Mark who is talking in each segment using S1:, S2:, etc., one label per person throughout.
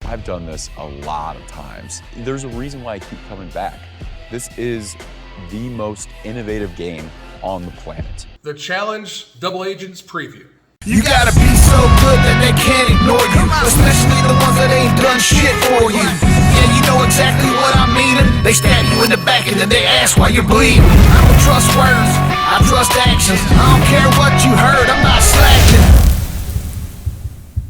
S1: I've done this a lot of times. There's a reason why I keep coming back. This is the most innovative game on the planet.
S2: The Challenge Double Agents preview.
S3: You gotta be so good that they can't ignore you, especially the ones that ain't done shit for you. Yeah, you know exactly what I mean. They stab you in the back and then they ask why you're bleeding. I don't trust words, I trust actions. I don't care what you heard, I'm not slacking.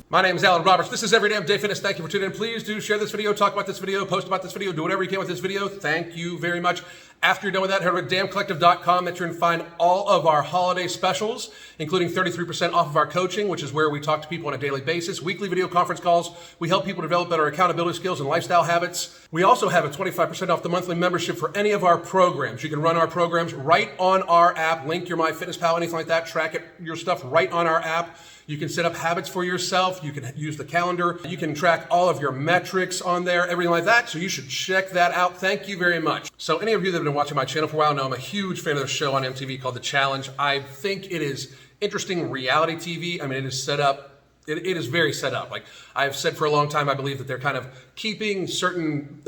S2: My name is Alan Roberts. This is Every Damn Day Fitness. Thank you for tuning in. Please do share this video, talk about this video, post about this video, do whatever you can with this video. Thank you very much. After you're done with that, head over to damncollective.com. That's where you can find all of our holiday specials, including 33% off of our coaching, which is where we talk to people on a daily basis, weekly video conference calls. We help people develop better accountability skills and lifestyle habits. We also have a 25% off the monthly membership for any of our programs. You can run our programs right on our app, link your MyFitnessPal, anything like that, track your stuff right on our app. You can set up habits for yourself. You can use the calendar. You can track all of your metrics on there, everything like that. So you should check that out. Thank you very much. So any of you that have been watching my channel for a while know I'm a huge fan of the show on MTV called The Challenge. I think it is interesting reality TV. I mean, it is set up. It is very set up. Like I've said for a long time, I believe that they're kind of keeping certain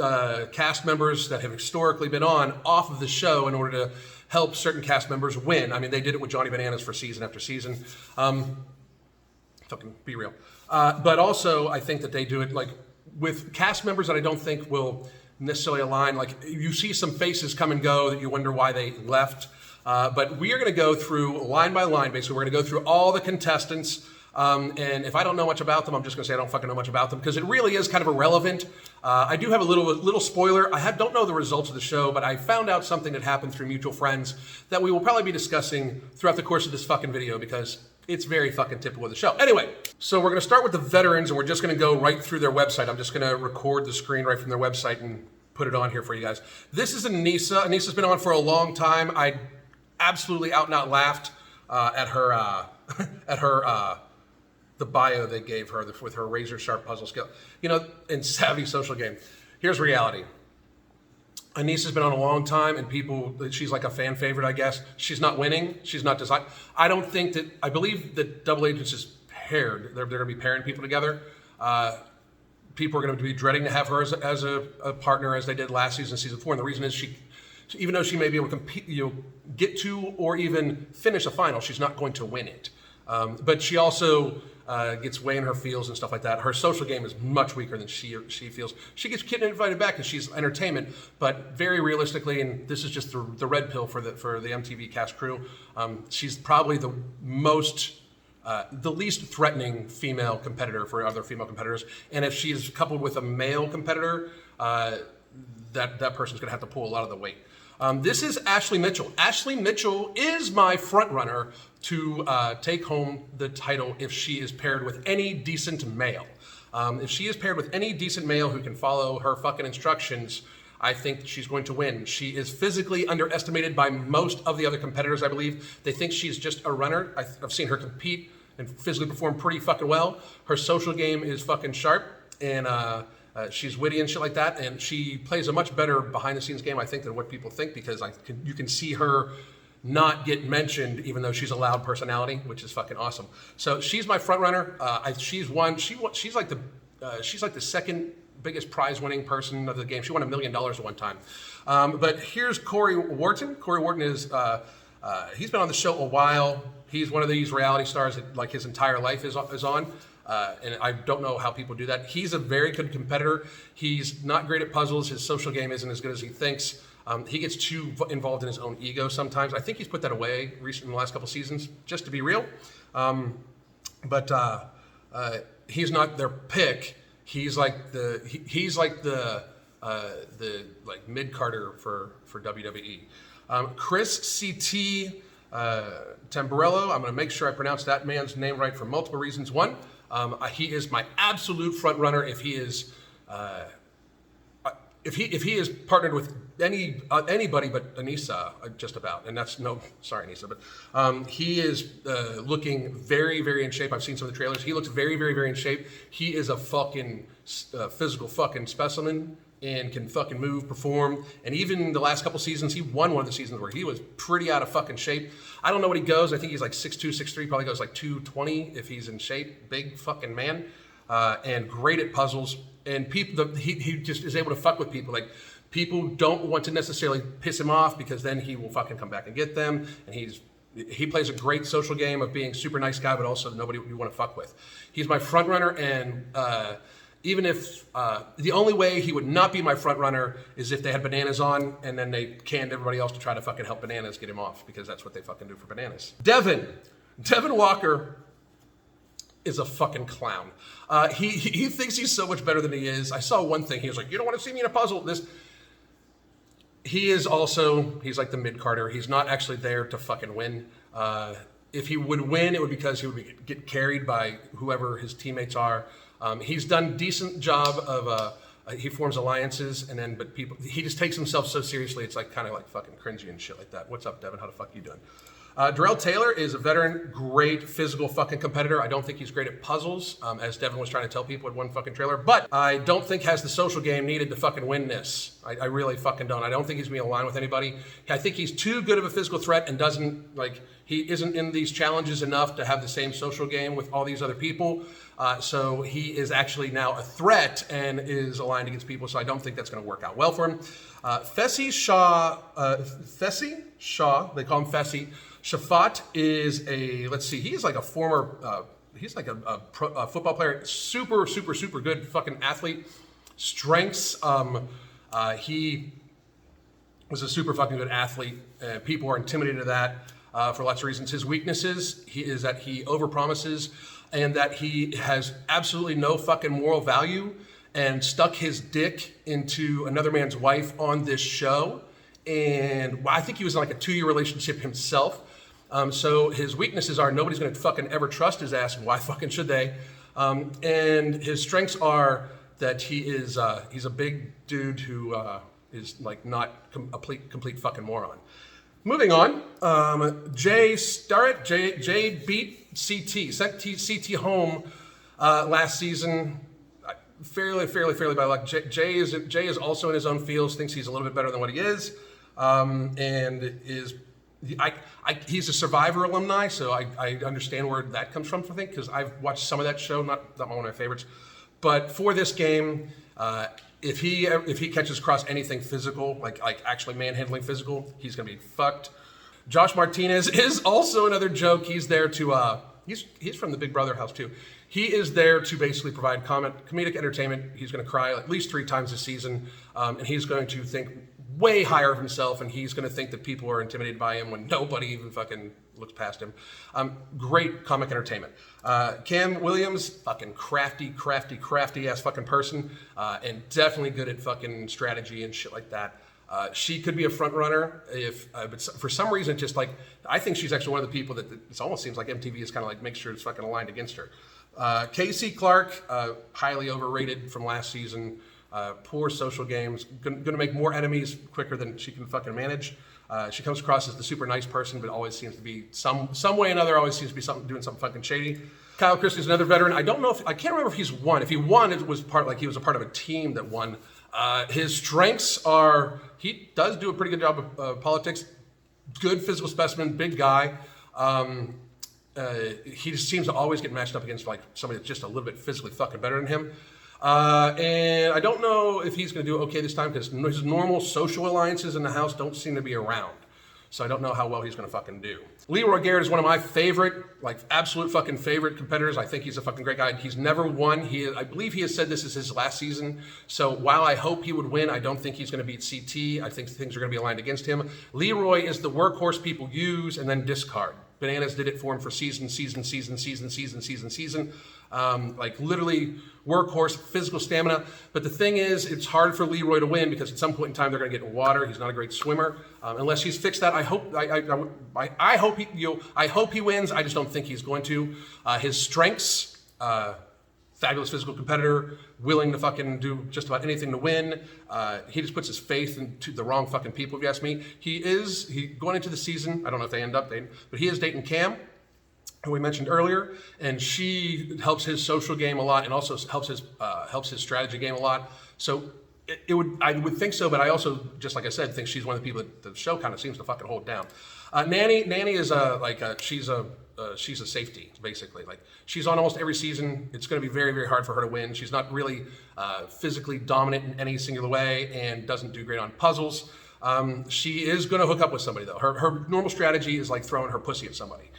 S2: cast members that have historically been on off of the show in order to help certain cast members win. I mean, they did it with Johnny Bananas for season after season. Fucking be real. But also, I think that they do it like with cast members that I don't think will necessarily align. Like you see some faces come and go that you wonder why they left. But we are going to go through line by line. Basically, we're going to go through all the contestants. And if I don't know much about them, I'm just going to say I don't fucking know much about them because it really is kind of irrelevant. I do have a little spoiler. Don't know the results of the show, but I found out something that happened through mutual friends that we will probably be discussing throughout the course of this fucking video because it's very fucking typical of the show. Anyway, so we're going to start with the veterans and we're just going to go right through their website. I'm just going to record the screen right from their website and put it on here for you guys. This is Aneesa. Aneesa's been on for a long time. I absolutely out and out laughed at her the bio they gave her with her razor sharp puzzle skill. You know, in Savvy Social Game. Here's reality. Aneesa's been on a long time and she's like a fan favorite, I guess. She's not winning. She's not designed. I believe that Double Agents is paired. They're going to be pairing people together. People are going to be dreading to have her as a partner as they did last season, season 4. And the reason is even though she may be able to compete, get to or even finish a final, she's not going to win it. But she also gets way in her feels and stuff like that. Her social game is much weaker than she feels. She gets invited back because she's entertainment, but very realistically, and this is just the red pill for the MTV cast crew, she's probably the least threatening female competitor for other female competitors. And if she is coupled with a male competitor, that person's gonna have to pull a lot of the weight. This is Ashley Mitchell. Ashley Mitchell is my front runner to take home the title if she is paired with any decent male. If she is paired with any decent male who can follow her fucking instructions, I think she's going to win. She is physically underestimated by most of the other competitors, I believe. They think she's just a runner. I've seen her compete and physically perform pretty fucking well. Her social game is fucking sharp, and she's witty and shit like that, and she plays a much better behind-the-scenes game, I think, than what people think, because you can see her not get mentioned, even though she's a loud personality, which is fucking awesome. So she's my front runner. She's like the second biggest prize-winning person of the game. She won $1 million at one time. But here's Cory Wharton. Cory Wharton is he's been on the show a while. He's one of these reality stars that like his entire life is on. And I don't know how people do that. He's a very good competitor. He's not great at puzzles. His social game isn't as good as he thinks. He gets too involved in his own ego sometimes. I think he's put that away in the last couple seasons, just to be real. But he's not their pick. He's like the mid-carder for WWE. Chris CT Tamburello. I'm going to make sure I pronounce that man's name right for multiple reasons. One, he is my absolute front runner if he is partnered with anybody but Aneesa, just about, and that's sorry Aneesa, but he is looking very, very in shape. I've seen some of the trailers. He looks very, very, very in shape. He is a fucking physical fucking specimen and can fucking move, perform, and even the last couple seasons, he won one of the seasons where he was pretty out of fucking shape. I don't know what he goes. I think he's like 6'2", 6'3", probably goes like 220 if he's in shape. Big fucking man, and great at puzzles. and people, he just is able to fuck with people. Like, people don't want to necessarily piss him off because then he will fucking come back and get them. And he plays a great social game of being super nice guy, but also nobody you want to fuck with. He's my front runner, and even if the only way he would not be my front runner is if they had Bananas on and then they canned everybody else to try to fucking help Bananas get him off, because that's what they fucking do for Bananas. Devin Walker is a fucking clown. He thinks he's so much better than he is. I saw one thing. He was like, "You don't want to see me in a puzzle." He's like the mid-carder. He's not actually there to fucking win. If he would win, it would be because he would get carried by whoever his teammates are. He's done a decent job of, he forms alliances, but he just takes himself so seriously, it's like kind of like fucking cringy and shit like that. What's up, Devin? How the fuck you doing? Darrell Taylor is a veteran, great physical fucking competitor. I don't think he's great at puzzles, as Devin was trying to tell people at one fucking trailer, but I don't think has the social game needed to fucking win this. I really fucking don't. I don't think he's going to align with anybody. I think he's too good of a physical threat and he isn't in these challenges enough to have the same social game with all these other people. So he is actually now a threat and is aligned against people, so I don't think that's going to work out well for him. Fessy Shaw, they call him Fessy. Shafat is he's like a former, he's like a football player, super good fucking athlete. Strengths, he was a super fucking good athlete. People are intimidated to that for lots of reasons. His weaknesses, is that he overpromises and that he has absolutely no fucking moral value and stuck his dick into another man's wife on this show. And I think he was in like a 2-year relationship himself. So his weaknesses are nobody's going to fucking ever trust his ass, and why fucking should they? And his strengths are that he's a big dude who is like not a complete fucking moron. Moving on, Jay beat sent CT home last season. Fairly by luck. Jay is also in his own fields, thinks he's a little bit better than what he is, and is. He's a Survivor alumni, so I understand where that comes from, I think, because I've watched some of that show, not one of my favorites. But for this game, if he catches across anything physical, like actually manhandling physical, he's gonna be fucked. Josh Martinez is also another joke. He's there to he's from the Big Brother house too. He is there to basically provide comedic entertainment. He's going to cry at least 3 times this season, and he's going to think way higher of himself, and he's going to think that people are intimidated by him when nobody even fucking looks past him. Great comic entertainment. Cam Williams, fucking crafty ass fucking person, and definitely good at fucking strategy and shit like that. She could be a front runner but for some reason, just like, I think she's actually one of the people that it almost seems like MTV is kind of like make sure it's fucking aligned against her. Casey Clark, highly overrated from last season. Poor social games, gonna make more enemies quicker than she can fucking manage. She comes across as the super nice person, but always seems to be some way or another, always seems to be doing something fucking shady. Kyle Christie is another veteran. I can't remember if he's won. If he won, it was he was a part of a team that won. His strengths are, he does do a pretty good job of politics, good physical specimen, big guy. He just seems to always get matched up against like somebody that's just a little bit physically fucking better than him. And I don't know if he's going to do okay this time because his normal social alliances in the house don't seem to be around. So I don't know how well he's going to fucking do. Leroy Garrett is one of my favorite, like absolute fucking favorite competitors. I think he's a fucking great guy. He's never won. I believe he has said this is his last season. So while I hope he would win, I don't think he's going to beat CT. I think things are going to be aligned against him. Leroy is the workhorse people use and then discard. Bananas did it for him for season. Like literally workhorse, physical stamina. But the thing is, it's hard for Leroy to win because at some point in time they're going to get in water. He's not a great swimmer. Unless he's fixed that, I hope he wins. I just don't think he's going to. His strengths, fabulous physical competitor, willing to fucking do just about anything to win. He just puts his faith into the wrong fucking people, if you ask me. He going into the season, I don't know if they end up dating, but he is dating Cam, who we mentioned earlier, and she helps his social game a lot and also helps his strategy game a lot. So I would think so, but I also, just like I said, think she's one of the people that the show kind of seems to fucking hold down. Nany is she's a she's a safety, basically. Like, she's on almost every season. It's going to be very, very hard for her to win. She's not really physically dominant in any singular way and doesn't do great on puzzles. She is going to hook up with somebody, though. Her normal strategy is like throwing her pussy at somebody.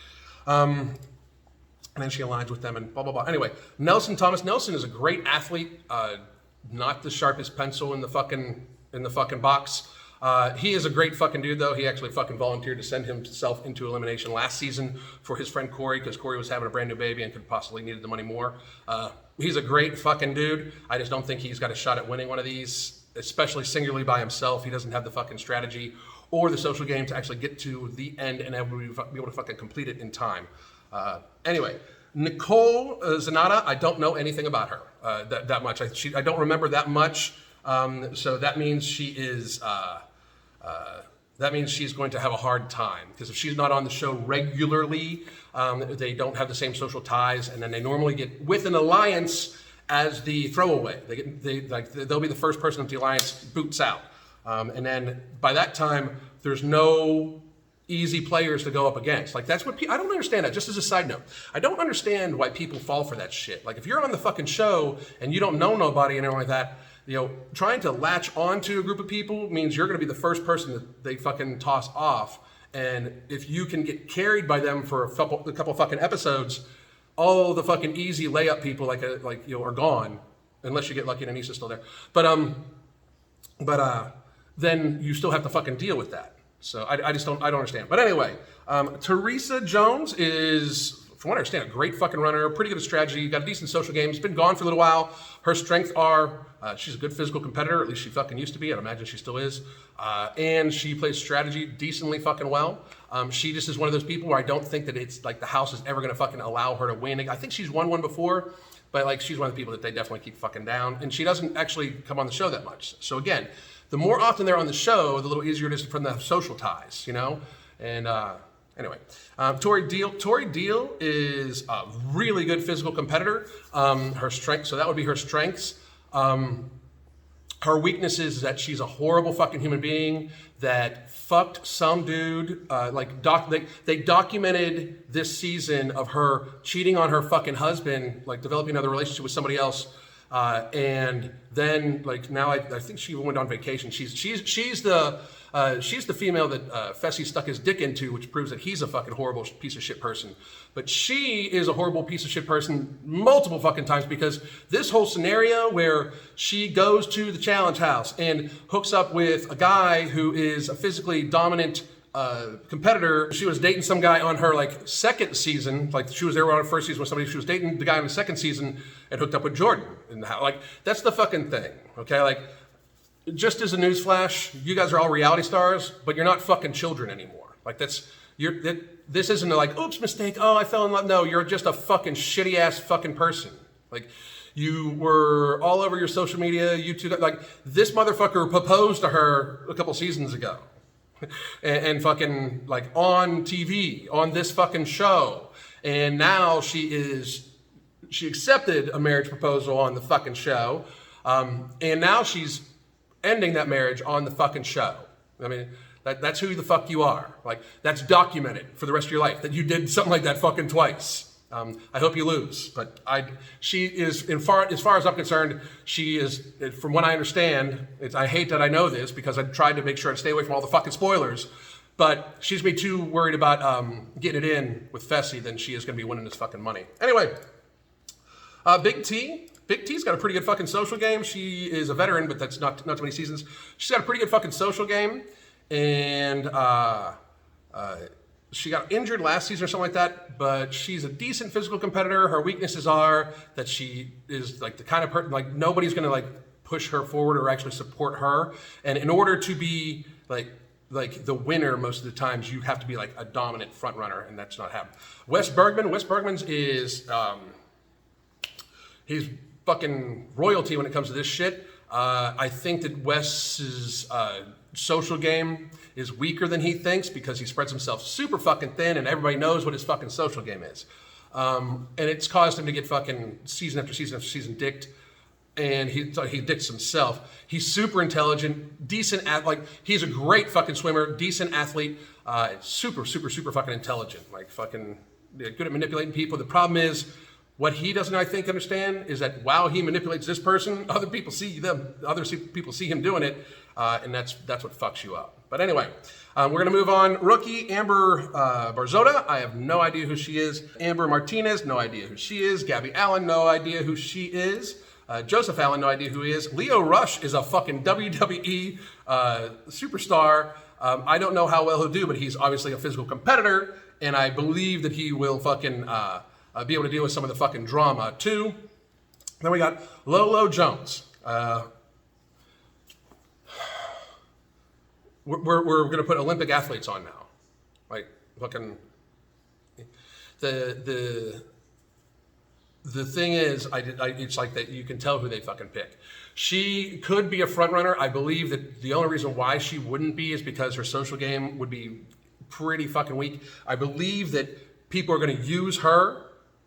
S2: And then she aligns with them and blah, blah, blah. Anyway, Nelson Thomas. Nelson is a great athlete. Not the sharpest pencil in the fucking box. He is a great fucking dude, though. He actually fucking volunteered to send himself into elimination last season for his friend Cory, because Cory was having a brand new baby and could possibly needed the money more. He's a great fucking dude. I just don't think he's got a shot at winning one of these, especially singularly by himself. He doesn't have the fucking strategy or the social game to actually get to the end and be able to fucking complete it in time. Anyway, Nicole Zanata, I don't know anything about her that much. I don't remember that much. So that means she is. That means she's going to have a hard time, because if she's not on the show regularly, they don't have the same social ties, and then they normally get with an alliance as the throwaway. They'll be the first person that the alliance boots out, and then by that time there's no easy players to go up against. Like, that's what I don't understand that. Just as a side note, I don't understand why people fall for that shit. Like, if you're on the fucking show and you don't know nobody and everything like that, you know, trying to latch onto a group of people means you're going to be the first person that they fucking toss off. And if you can get carried by them for a couple fucking episodes, all the fucking easy layup people are gone, unless you get lucky and Aneesa's still there. But then you still have to fucking deal with that. So I don't understand. But anyway, Theresa Jones is, from what I understand, a great fucking runner, pretty good at strategy, got a decent social game. She's been gone for a little while. Her strengths are, she's a good physical competitor, at least she fucking used to be. I'd imagine she still is. And she plays strategy decently fucking well. She just is one of those people where I don't think that it's like the house is ever gonna fucking allow her to win. I think she's won one before, but like, she's one of the people that they definitely keep fucking down. And she doesn't actually come on the show that much. So again, the more often they're on the show, the little easier it is from the social ties, you know? And anyway, Tori Deal is a really good physical competitor. Her strength, so that would be her strengths. Her weakness is that she's a horrible fucking human being that fucked some dude. They documented this season of her cheating on her fucking husband, like developing another relationship with somebody else. And then, like, now I think she went on vacation. She's the female that Fessy stuck his dick into, which proves that he's a fucking horrible piece of shit person. But she is a horrible piece of shit person multiple fucking times, because this whole scenario where she goes to the challenge house and hooks up with a guy who is a physically dominant competitor. She was dating some guy on her like second season. Like, she was there on her first season with somebody. She was dating the guy on the second season and hooked up with Jordan. And like, that's the fucking thing. Okay, like, just as a newsflash, you guys are all reality stars, but you're not fucking children anymore. Like, this isn't like, oops, mistake. Oh, I fell in love. No, you're just a fucking shitty ass fucking person. Like, you were all over your social media. You two, like, this motherfucker proposed to her a couple seasons ago. And fucking, like, on TV, on this fucking show. And now she accepted a marriage proposal on the fucking show. And now she's ending that marriage on the fucking show. I mean, that's who the fuck you are. Like, that's documented for the rest of your life, that you did something like that fucking twice. I hope you lose, but she is, as far as I'm concerned, she is, from what I understand, I hate that I know this because I tried to make sure to stay away from all the fucking spoilers, but she's me too worried about getting it in with Fessy than she is going to be winning this fucking money. Anyway, Big T's got a pretty good fucking social game. She is a veteran, but that's not too many seasons. She's got a pretty good fucking social game, and she got injured last season or something like that, but she's a decent physical competitor. Her weaknesses are that she is like the kind of person, like, nobody's gonna like push her forward or actually support her. And in order to be like the winner, most of the times you have to be like a dominant front runner, and that's not happening. Wes Bergman's is, he's fucking royalty when it comes to this shit. I think that Wes's social game is weaker than he thinks, because he spreads himself super fucking thin and everybody knows what his fucking social game is. And it's caused him to get fucking season after season after season dicked, and he dicks himself. He's super intelligent, decent like, he's a great fucking swimmer, decent athlete, super fucking intelligent, like fucking They're good at manipulating people. The problem is, what he doesn't, I think, understand is that while he manipulates this person, other people see him doing it, and that's what fucks you up. But anyway, we're gonna move on. Rookie Amber Barzota, I have no idea who she is. Amber Martinez, no idea who she is. Gabby Allen, no idea who she is. Joseph Allen, no idea who he is. Leo Rush is a fucking WWE superstar. I don't know how well he'll do, but he's obviously a physical competitor, and I believe that he will fucking be able to deal with some of the fucking drama too. Then we got Lolo Jones. We're gonna put Olympic athletes on now, like fucking. The thing is, it's like that you can tell who they fucking pick. She could be a front runner. I believe that the only reason why she wouldn't be is because her social game would be pretty fucking weak. I believe that people are going to use her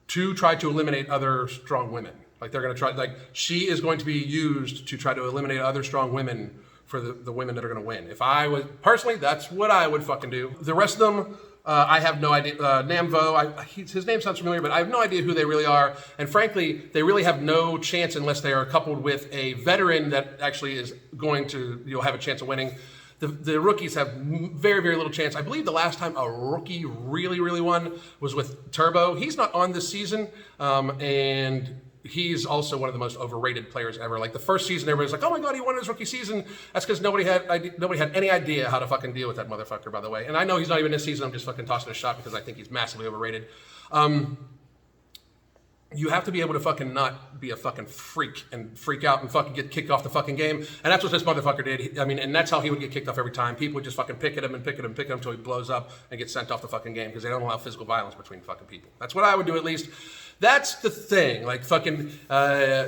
S2: to try to eliminate other strong women. Like they're going to try, like she is going to be used to try to eliminate other strong women for the women that are going to win. If I was, personally, that's what I would fucking do. The rest of them, I have no idea. Namvo, his name sounds familiar, but I have no idea who they really are. And frankly, they really have no chance unless they are coupled with a veteran that actually is going to have a chance of winning. The rookies have very, very little chance. I believe the last time a rookie really won was with Turbo. He's not on this season, and he's also one of the most overrated players ever. Like the first season, everybody's like, "Oh my god, he won his rookie season." That's because nobody had any idea how to fucking deal with that motherfucker. By the way, and I know he's not even this season. I'm just fucking tossing a shot because I think he's massively overrated. You have to be able to fucking not be a fucking freak and freak out and fucking get kicked off the fucking game. And that's what this motherfucker did. I mean, and that's how he would get kicked off every time. People would just fucking pick at him until he blows up and gets sent off the fucking game because they don't allow physical violence between fucking people. That's what I would do at least. That's the thing. Like fucking,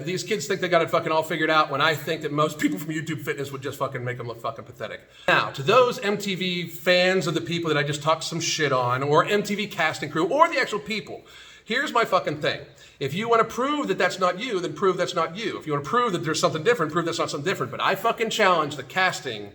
S2: these kids think they got it fucking all figured out when I think that most people from YouTube Fitness would just fucking make them look fucking pathetic. Now, to those MTV fans of the people that I just talked some shit on, or MTV casting crew, or the actual people, here's my fucking thing. If you want to prove that that's not you, then prove that's not you. If you want to prove that there's something different, prove that's not something different. But I fucking challenge the casting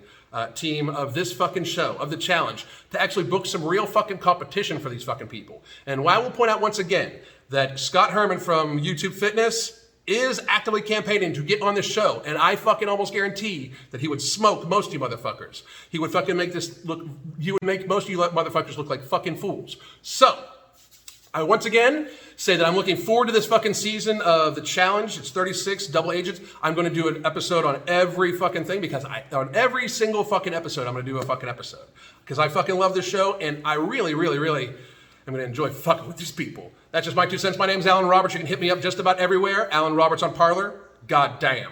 S2: team of this fucking show, of the challenge, to actually book some real fucking competition for these fucking people. And I will point out once again that Scott Herman from YouTube Fitness is actively campaigning to get on this show, and I fucking almost guarantee that he would smoke most of you motherfuckers. He would fucking make this look, he would make most of you motherfuckers look like fucking fools. So, I once again say that I'm looking forward to this fucking season of the challenge. It's 36 double agents. I'm going to do an episode on every fucking thing because on every single fucking episode, I'm going to do a fucking episode because I fucking love this show and I really am going to enjoy fucking with these people. That's just my 2 cents. My name's Alan Roberts. You can hit me up just about everywhere. Alan Roberts on Parler. God damn.